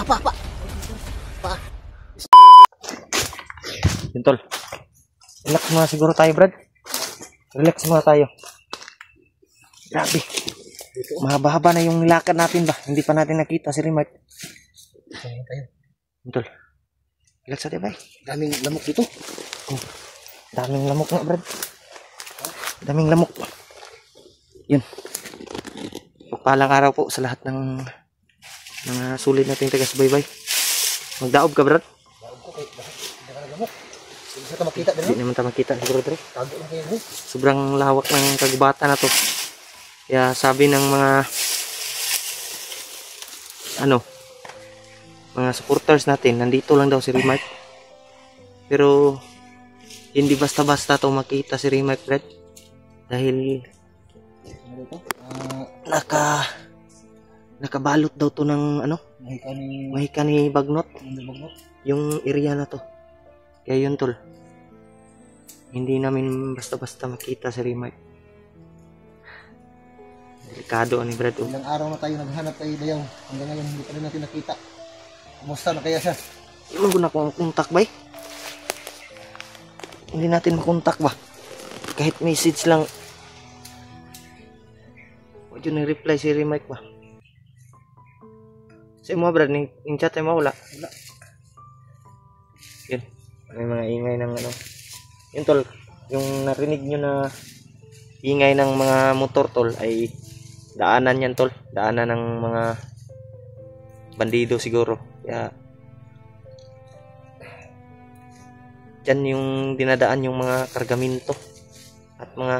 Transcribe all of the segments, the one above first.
Pa. Yun tol. Relax muna siguro tayo, Brad. Relax muna tayo. Grabe. Mahaba-haba na yung nilakad natin ba? Hindi pa natin nakita si Remark. Yun tol. Relax natin ba? Daming lamok dito. Oh. Daming lamok nga, Brad. Daming lamok. Yun. Pagpalang araw po sa lahat ng mga sulit nating taga-subaybay. Magdaob ka, Brad? Daog ko kay hindi ka lamok. Hindi sa makita din. Hindi naman tayo makita siguro, Brad. Tago lang kayo. Sobrang lawak ng kagubatan na to. Kaya sabi ng mga mga supporters natin, nandito lang daw si Remark. Pero hindi basta-basta to makita si Remark, Brad. Dahil nakabalot daw to ng mahika ni Bagnot. Yung area na to. Kaya yun tol. Hindi namin basta-basta makita si Remark. Delikado ni Brad. Ilang araw na tayo naghanap kay Dayaw. Hanggang ngayon hindi pa rin natin nakita. Kumusta na kaya siya? Hindi mo na makontak ba eh? Hindi natin makontak ba? Kahit message lang. Huwag yun reply si Remark ba? Sa mo Brad, yung chat ay mawala. Wala. Yun. May mga ingay ng yun tol. Yung narinig nyo na ingay ng mga motor tol ay daanan yan tol. Daanan ng mga bandido siguro. Kaya dyan yung dinadaan yung mga kargamento at mga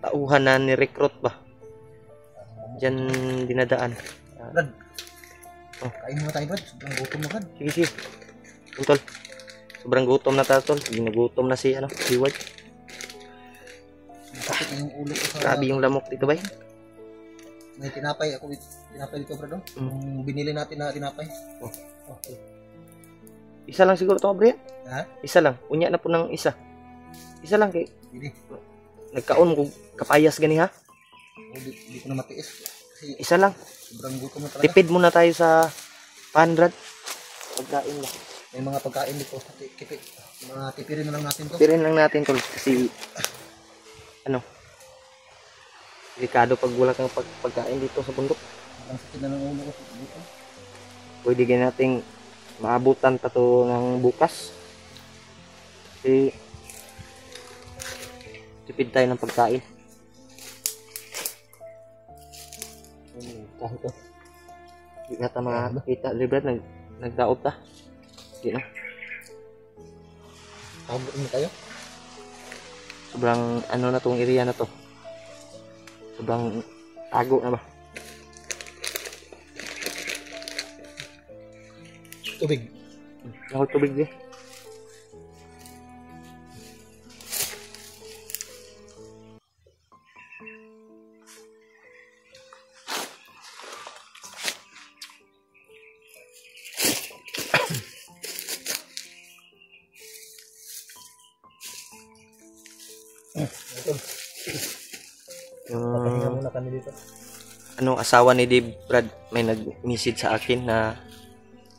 tauhan na ni-recruit ba. Dyan dinadaan. Brad. Kain muna tayo, Brad. Sobrang gutom na, Brad. Sige. Tol. Sobrang gutom na tayo tol. Ginugutom na si Ward. Masakit na yung ulo ko sa... Grabe yung lamok dito ba? May tinapay. Ako tinapay dito, Brad. Yung binili natin na tinapay. Okay. Isa lang siguro ito, Brian. Ha? Isa lang. Unya na po ng isa. Isa lang kay. Hindi. Nagkaon ko kapayas gani ha? Hindi ko na matiis. Kasi isa lang. sobrang gutom na talaga. Tipid muna tayo sa 100. Pagkain lang. May mga pagkain dito. Mga tipirin na lang natin to. Tipirin lang natin tol. Kasi delikado pag wala kang pagkain dito sa bundok. Ang sakit na ng ulo ko. Pwede ganyan nating maabutan pa to ng bukas. Kasi tipid tayo ng pagkain. Kahit to. Hindi na tayo makakita. Librad, nagdaob ta. Hindi na. Habot mo tayo? Sobrang na tong area na to. Sobrang tago na ba? Tubig. Ako tubig din. Papahinga muna kami dito. Asawa ni Dave, Brad, may nag-message sa akin na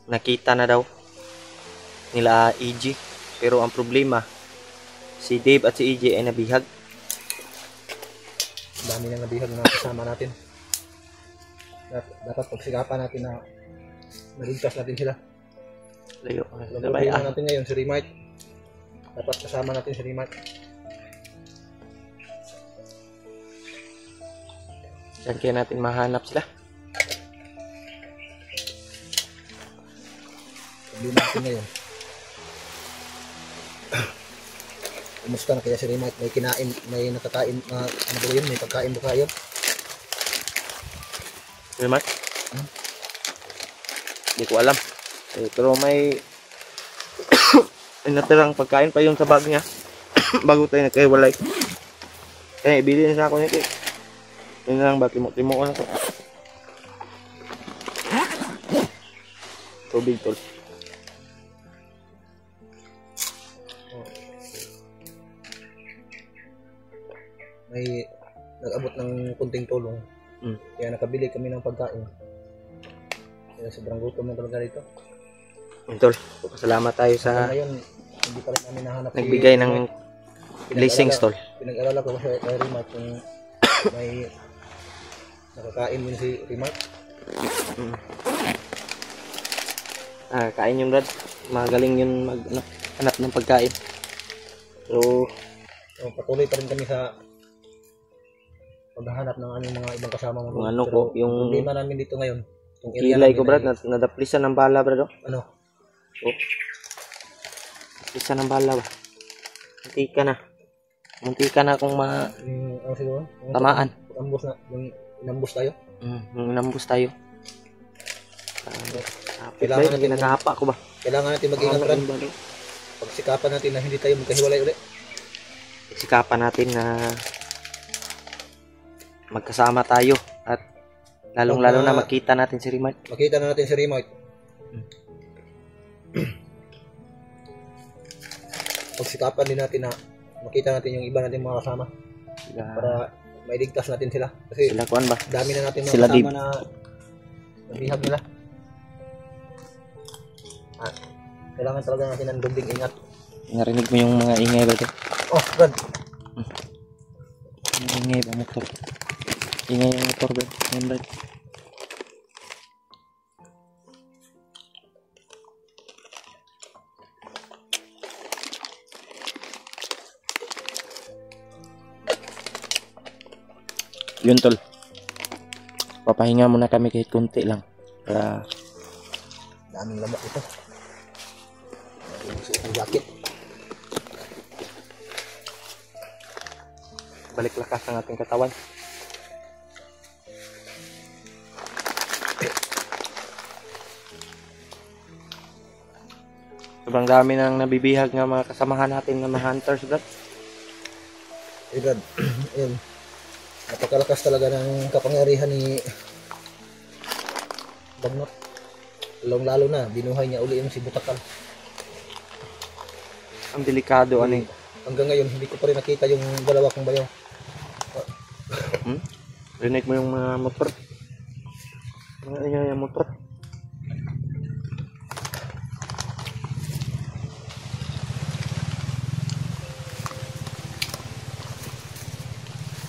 nakita na daw nila EG. Pero ang problema, si Dave at si EG ay nabihag. Dami nang nabihag na kasama natin. Dapat pagsikapan natin na maligtas natin sila. Layo. Labayin natin ngayon si Remark. Dapat kasama natin si Remark. Saan kaya natin mahanap sila? Sabihin natin ngayon. Kumusta na kaya si Remark? May kinain, may nakakain, ano ba yun? May pagkain ba kayo? Remark? Hindi ko alam. Pero may natirang pagkain pa yung sa bag niya. Bago tayo nagkahiwalay. Kaya ibili na sa ako niya. Yun lang ba, timo ko na to. Tubig tol. May nag-abot ng kunting tulong Mm. Kaya nakabili kami ng pagkain. Kaya sobrang gutom na talaga dito. Yun, tol. Salamat tayo Hanggang sa ngayon, hindi pa rin namin nahanap nagbigay ng blessings, tol. Pinag-alala ko kasi kay Remark kung may nakakain yun si Remark. Kain yun, Brad. Magaling yun maghanap ng pagkain. So, Patuloy pa rin kami sa paghahanap ng aming mga ibang kasama. Yung ano ko, yung problema namin dito ngayon, yung area kilay namin ko, Brad, ay- nadaplisan ng bala, Brad. ano, Naplisan ng bala ba? Munti ka na kung ano siguro? Yung tamaan. Ambos na, yung inambos tayo. Yung nambus tayo. Kailangan natin Pinagahapa ko ba? Kailangan natin mag-ingat rin. Pagsikapan natin na hindi tayo magkahiwalay ulit. Sikapan natin na magkasama tayo at lalong-lalo na makita natin si Remark. Makita na natin si Remark. Pagsikapan din natin na makita natin yung iba natin mga kasama para mailigtas natin sila. Kasi Sila kuan ba? dami na natin mga Sila kasama Dib. na nabihag nila. Kailangan talaga natin ng dubling ingat. Narinig mo yung mga ingay ba? Oh, Brad. Ingay ba motor? Ingay yung motor, Brad. Yan, Brad. Yun, tol. Papahinga muna kami kahit kunti lang. Para Daming lamok ito. Suot ng jacket. balik lakas ng ating katawan. Sobrang dami nang nabibihag ng mga kasamahan natin ng mga hunters, Brad. Brad, ayun. Napakalakas talaga ng kapangyarihan ni Bagnot. Lalo na, binuhay niya uli yung si Butakal. Ang delikado, ano eh. Hanggang ngayon, hindi ko pa rin nakita yung dalawa kong bayaw. Rinig mo yung mga motor. Yung motor.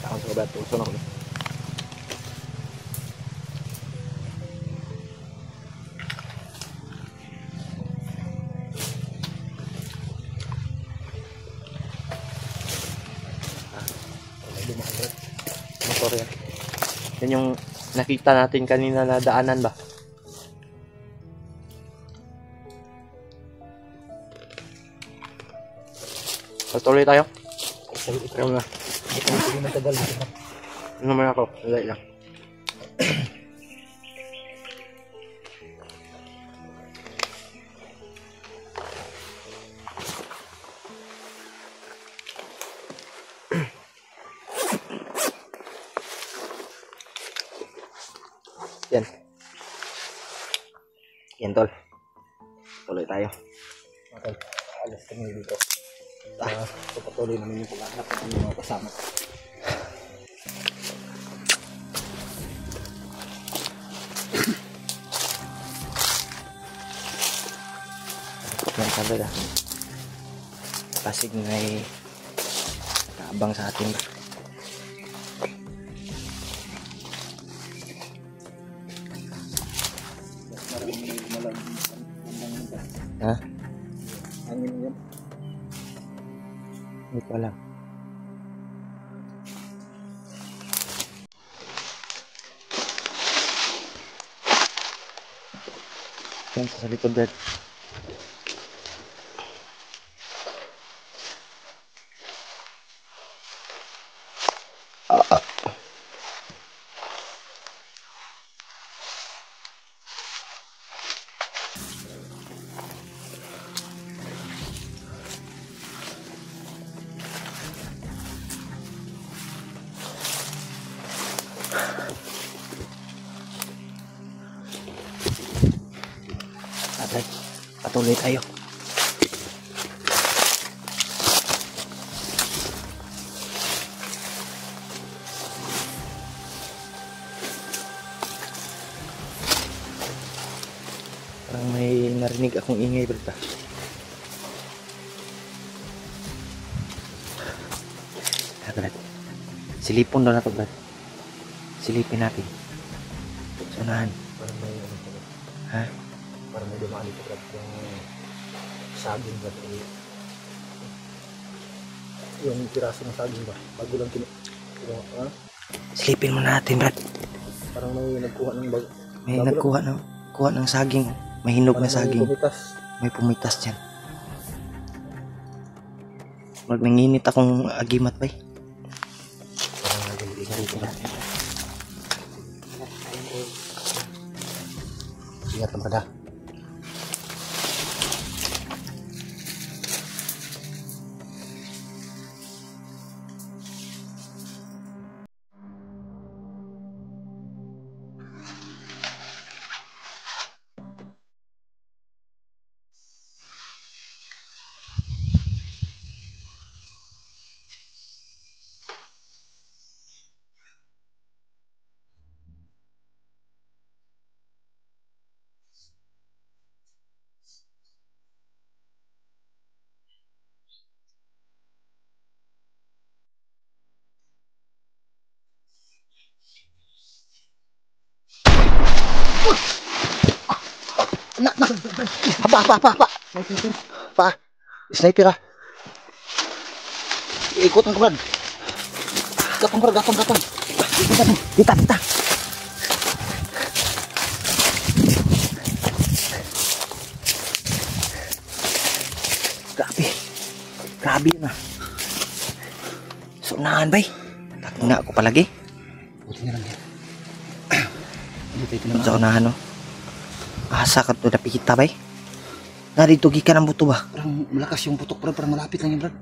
Takon sa kabat, uso na ko. Motor yan. Yan yung nakita natin kanina na daanan ba? Patuloy tayo. Ayaw na. Hindi matagal dito. Ano naman ako? Alay lang. Yan. Yan, tol. Tuloy tayo. Okay. Alas kami dito. Patuloy namin yung paghahanap ng mga kasama. Yan, sabi na. Pasig na ay kaabang sa atin. Ha? Hangin yan. Hindi ko alam. Yan, sa likod dad. Atay, patuloy tayo. Parang may narinig akong ingay, Brad. Brad. Silipon daw na to, Brad. Silipin natin. Sunahan. Parang may ano po. Ha? Parang may dumaan dito Brad. Yung saging Brad. Yung piraso ng saging ba? Bago lang ano? Silipin mo natin, Brad. Parang may nagkuha ng bag. May kuha ng saging. May hinog na saging. May pumitas. May pumitas dyan. Nanginit akong agimat, bay. Parang nag-iingat dito Brad. Ingat lang Brad. Pa. Sniper ah. Ikot ang Brad. Gatong Brad, gatong. Ikot natin. Kita. Grabe yun ah. Sunahan, bay. Takot na ako palagi. Buti na lang yan. Buti ito naman. Sa unahan, no? Asa ka ito napikita, bay. Narito gikan ang buto ba? Parang malakas yung putok Brad, parang malapit lang yung Brad.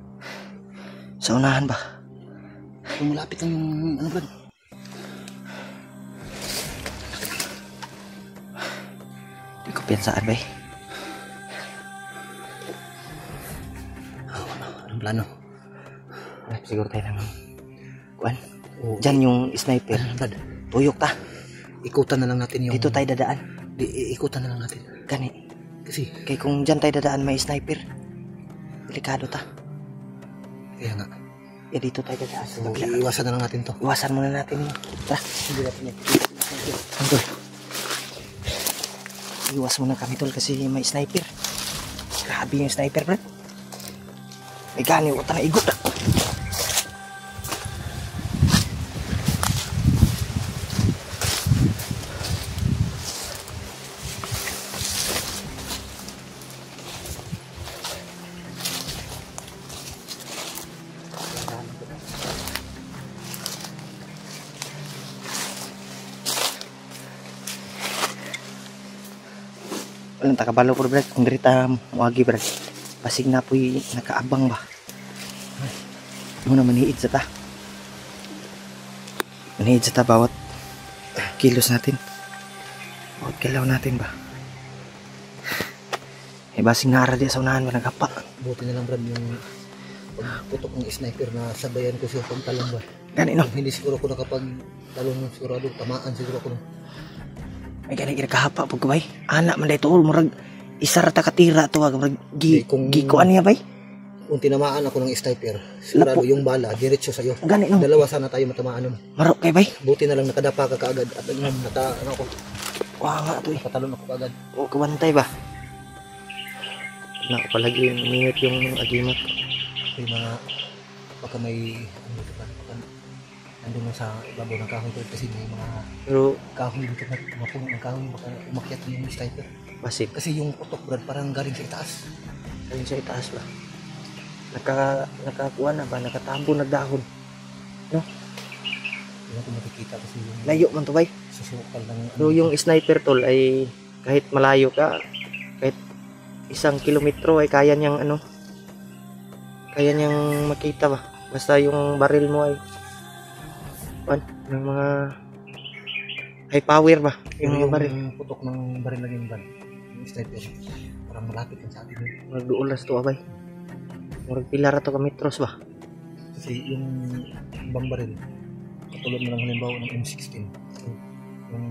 Sa unahan ba? Parang malapit lang yung ano Brad. Hindi ko piyansaan, bay. Anong plano? Siguro tayo ng kuan. Oh, Diyan yung sniper. Brad, Tuyok ta. ikutan na lang natin yung... Dito tayo dadaan. Ikutan na lang natin. Gani. Kasi... Kaya kung dyan tayo dadaan may sniper. Delikado ta. Kaya nga. Dito tayo dadaan. So, iwasan na lang natin to. Iwasan muna natin yun. Tara. Hindi natin yan. Tol. Iwas muna kami, tol, kasi may sniper. Grabe yung sniper, bro. May gani, wata na igot. Walang takabalo po, brad. Kung dirita muagi, brad. Pasig na po'y nakaabang ba. Muna maniid sa ta. Maniid sa ta bawat kilos natin. Bawat kilaw natin ba. Eh basing naara di sa unahan ba nagapa. Buti na lang, brad, yung pagputok ng sniper na sabayan ko siya pagtalong ba. Gani no. Hindi siguro ako nakapagtalong ng sigurado. Tamaan siguro ako. May gani kahapa pag bay. Anak man dito murag isa ra ta katira to wag murag gikuan niya bay. Kung tinamaan ako ng sniper, sigurado yung bala diretso sa iyo. Gani no. Dalawa sana tayo matamaan nun. Marok kay bay. Buti na lang nakadapa ka kaagad at ano ko. Wa nga to eh. Nakatalon ako kaagad. O kabantay ba. Na palagi minute yung agimat. May mga baka may ano dito pa. Nandun lang sa ibabaw ng kahoy ko kasi may mga Pero kahoy dito na mga puno ng kahoy baka umakyat yung sniper. basit. Kasi yung putok, brad, parang galing sa itaas. Ayun sa itaas ba. Nakakuha na ba? Nakatambo na dahon. No? Hindi natin makikita kasi yung Layo man to bay. susukal ng So yung sniper tol ay kahit malayo ka, kahit 1 kilometro ay kaya niyang kaya niyang makita ba. Basta yung baril mo ay ng mga high power ba. Yung mga baril. Yung putok ng baril lang yung brad. Yung sniper. Parang malapit lang sa atin. Magduulas to abay. Murag pilar to ka metros ba. Kasi yung ibang baril, katulad na lang halimbawa ng M16, yung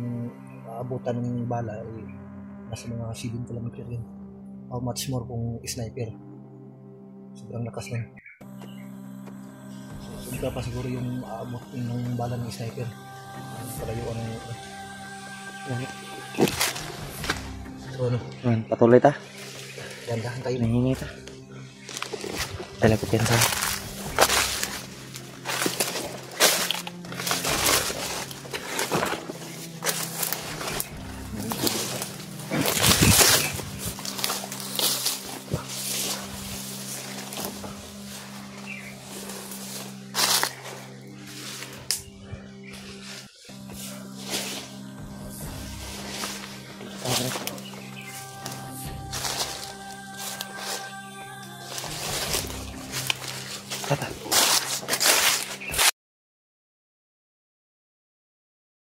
aabutan ng bala ay nasa mga 7 kilometer yun. How much more kung sniper? Sobrang lakas nun. So, sobra pa siguro yung aabot ng bala ng sniper. Palayuan ng so ano? Patuloy ta. Dandahan tayo. Nahingi ta. Talapit yan sa. Tata.